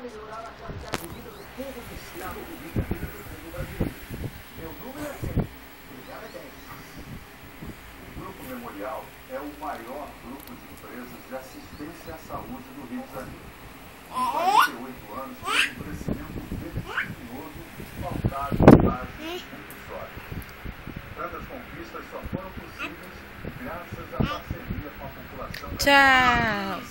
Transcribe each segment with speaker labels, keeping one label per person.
Speaker 1: melhorar a qualidade de vida do povo do estado do Rio de Janeiro do Brasil. Meu número é 100. Obrigado, 10.
Speaker 2: O Grupo Memorial é o maior grupo de empresas de assistência à saúde do Rio de Janeiro. Em 48 anos, teve um crescimento vertiginoso, pautado em bases muito sólidas. Tantas conquistas só foram possíveis graças à parceria com a população.
Speaker 3: Tchau!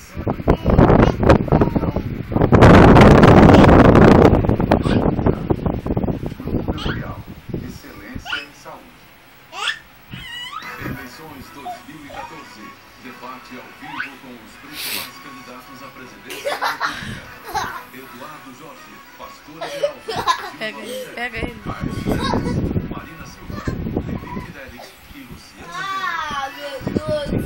Speaker 2: Excelência em saúde.
Speaker 4: Eleições 2014. Debate ao vivo com os principais candidatos à presidência da República. Eduardo Jorge, Pastor Geraldo,
Speaker 3: Pega ele.
Speaker 4: Marina Silva, Felipe Fidelis e Luciana Gênero.
Speaker 5: Ah, meu Deus!